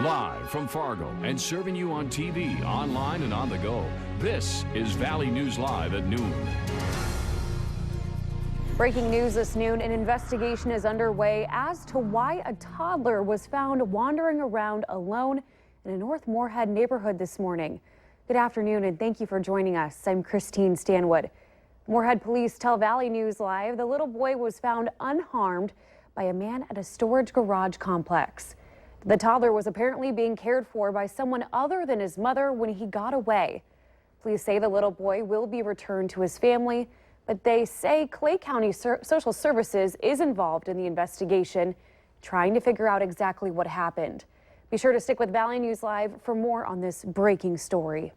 Live from Fargo and serving you on TV, online, and on the go. This is Valley News Live at noon. Breaking news this noon, an investigation is underway as to why a toddler was found wandering around alone in a North Moorhead neighborhood this morning. Good afternoon and thank you for joining us. I'm Christine Stanwood. Moorhead police tell Valley News Live the little boy was found unharmed by a man at a storage garage complex. The toddler was apparently being cared for by someone other than his mother when he got away. Police say the little boy will be returned to his family, but they say Clay County Social Services is involved in the investigation, trying to figure out exactly what happened. Be sure to stick with Valley News Live for more on this breaking story.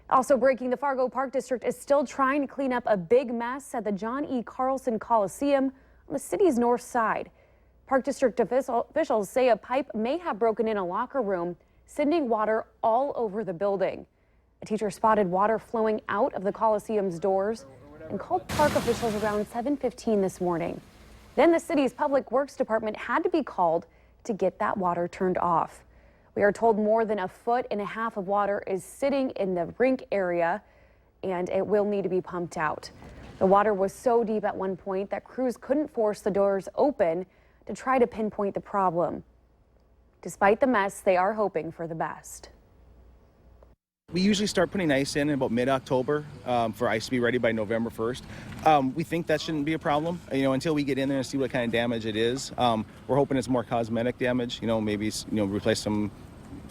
Also breaking, the Fargo Park District is still trying to clean up a big mess at the John E. Carlson Coliseum on the city's north side. Park District officials say a pipe may have broken in a locker room, sending water all over the building. A teacher spotted water flowing out of the Coliseum's doors and called park officials around 7:15 this morning. Then the city's Public Works Department had to be called to get that water turned off. We are told more than 1.5 feet of water is sitting in the rink area and it will need to be pumped out. The water was so deep at one point that crews couldn't force the doors open to try to pinpoint the problem. Despite the mess, they are hoping for the best. We usually start putting ice in about mid-October for ice to be ready by November 1st. We think that shouldn't be a problem, until we get in there and see what kind of damage it is. We're hoping it's more cosmetic damage, maybe replace some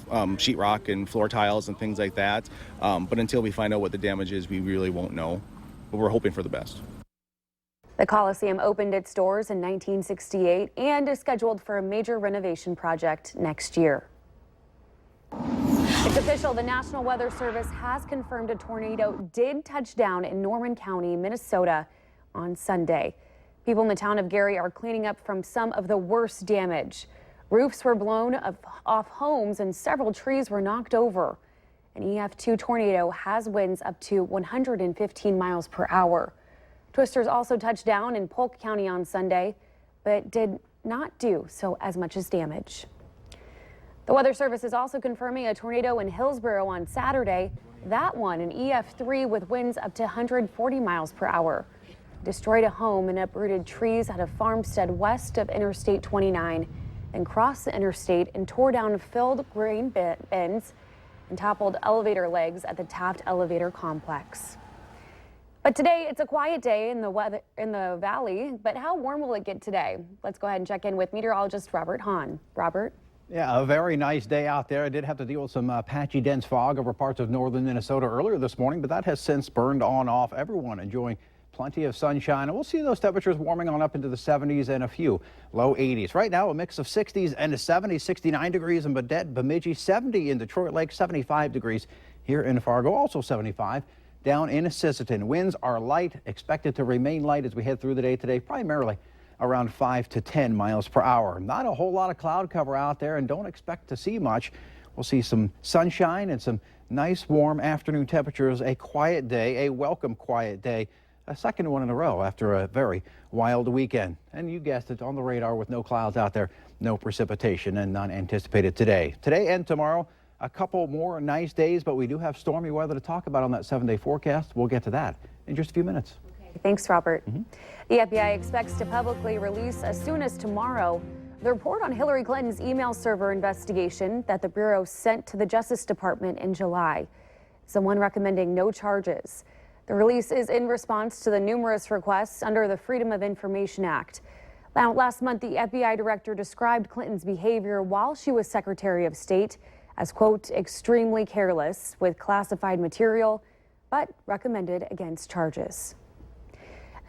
sheetrock and floor tiles and things like that. But until we find out what the damage is, we really won't know. But we're hoping for the best. The Coliseum opened its doors in 1968 and is scheduled for a major renovation project next year. It's official, the National Weather Service has confirmed a tornado did touch down in Norman County, Minnesota on Sunday. People in the town of Gary are cleaning up from some of the worst damage. Roofs were blown off homes and several trees were knocked over. An EF2 tornado has winds up to 115 miles per hour. Twisters also touched down in Polk County on Sunday, but did not do so as much as damage. The Weather Service is also confirming a tornado in Hillsborough on Saturday. That one, an EF3 with winds up to 140 miles per hour. Destroyed a home and uprooted trees at a farmstead west of Interstate 29, then crossed the interstate and tore down filled grain bins and toppled elevator legs at the Taft Elevator Complex. But today, it's a quiet day in the valley, but how warm will it get today? Let's go ahead and check in with meteorologist Robert Hahn. Robert? Yeah, a very nice day out there. I did have to deal with some patchy, dense fog over parts of northern Minnesota earlier this morning, but that has since burned on off. Everyone enjoying plenty of sunshine, and we'll see those temperatures warming on up into the 70s and a few low 80s. Right now, a mix of 60s and 70s, 69 degrees in Baudette, Bemidji, 70 in Detroit Lake, 75 degrees here in Fargo, also 75 down in Sisseton. Winds are light, expected to remain light as we head through the day today, primarily around 5 to 10 miles per hour. Not a whole lot of cloud cover out there, and don't expect to see much. We'll see some sunshine and some nice warm afternoon temperatures. A quiet day, a welcome quiet day, a second one in a row after a very wild weekend. And you guessed it, on the radar with no clouds out there, no precipitation, and none anticipated today. Today and tomorrow, a couple more nice days, but we do have stormy weather to talk about on that 7-day forecast. We'll get to that in just a few minutes. Okay, thanks, Robert. The FBI expects to publicly release as soon as tomorrow the report on Hillary Clinton's email server investigation that the Bureau sent to the Justice Department in July. Someone recommending no charges. The release is in response to the numerous requests under the Freedom of Information Act. Now, last month, the FBI director described Clinton's behavior while she was Secretary of State as, quote, extremely careless with classified material, but recommended against charges.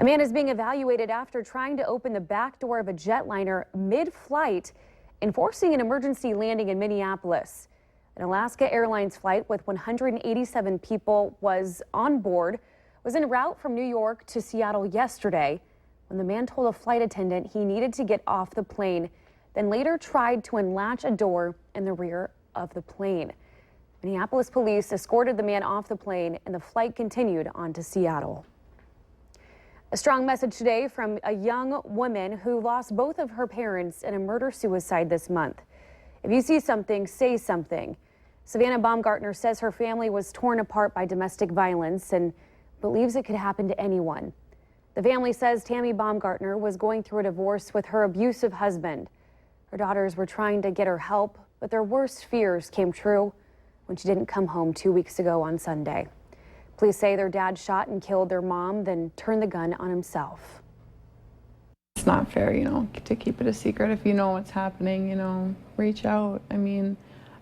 A man is being evaluated after trying to open the back door of a jetliner mid-flight and forcing an emergency landing in Minneapolis. An Alaska Airlines flight with 187 people was on board was en route from New York to Seattle yesterday when the man told a flight attendant he needed to get off the plane, then later tried to unlatch a door in the rear of the plane. Minneapolis police escorted the man off the plane and the flight continued on to Seattle. A strong message today from a young woman who lost both of her parents in a murder-suicide this month. If you see something, say something. Savannah Baumgartner says her family was torn apart by domestic violence and believes it could happen to anyone. The family says Tammy Baumgartner was going through a divorce with her abusive husband. Her daughters were trying to get her help, but their worst fears came true when she didn't come home 2 weeks ago on Sunday. Police say their dad shot and killed their mom, then turned the gun on himself. It's not fair, to keep it a secret. If you know what's happening, reach out. I mean,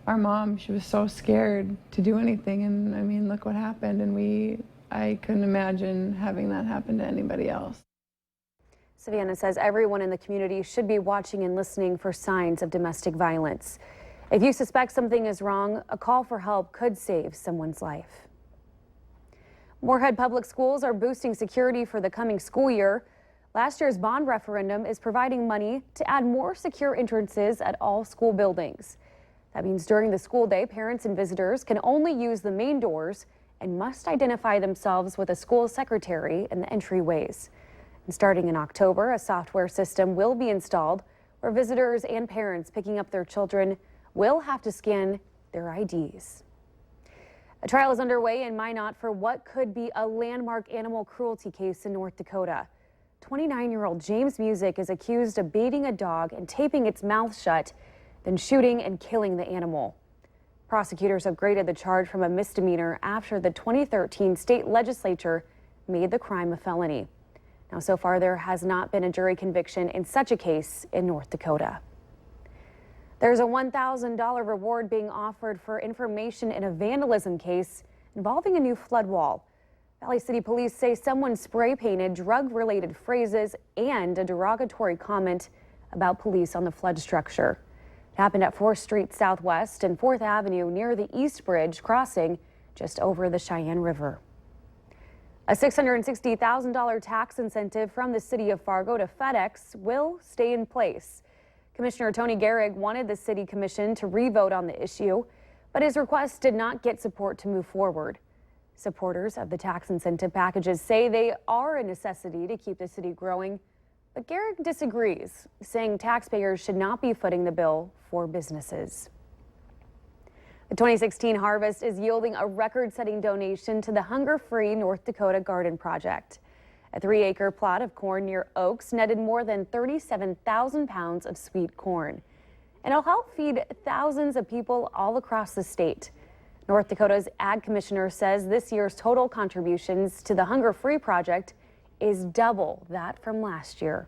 our mom, she was so scared to do anything, and I mean, look what happened, and I couldn't imagine having that happen to anybody else. Savannah says everyone in the community should be watching and listening for signs of domestic violence. If you suspect something is wrong, a call for help could save someone's life. Moorhead Public Schools are boosting security for the coming school year. Last year's bond referendum is providing money to add more secure entrances at all school buildings. That means during the school day, parents and visitors can only use the main doors and must identify themselves with a school secretary in the entryways. And starting in October, a software system will be installed where visitors and parents picking up their children will have to scan their IDs. A trial is underway in Minot for what could be a landmark animal cruelty case in North Dakota. 29-year-old James Music is accused of baiting a dog and taping its mouth shut, then shooting and killing the animal. Prosecutors upgraded the charge from a misdemeanor after the 2013 state legislature made the crime a felony. Now, so far, there has not been a jury conviction in such a case in North Dakota. There's a $1,000 reward being offered for information in a vandalism case involving a new flood wall. Valley City Police say someone spray painted drug-related phrases and a derogatory comment about police on the flood structure. It happened at 4th Street Southwest and 4th Avenue near the East Bridge crossing just over the Cheyenne River. A $660,000 tax incentive from the city of Fargo to FedEx will stay in place. Commissioner Tony Gehrig wanted the city commission to re-vote on the issue, but his request did not get support to move forward. Supporters of the tax incentive packages say they are a necessity to keep the city growing, but Gehrig disagrees, saying taxpayers should not be footing the bill for businesses. The 2016 harvest is yielding a record-setting donation to the hunger-free North Dakota Garden Project. A 3-acre plot of corn near Oaks netted more than 37,000 pounds of sweet corn. And it'll help feed thousands of people all across the state. North Dakota's Ag Commissioner says this year's total contributions to the Hunger Free Project is double that from last year.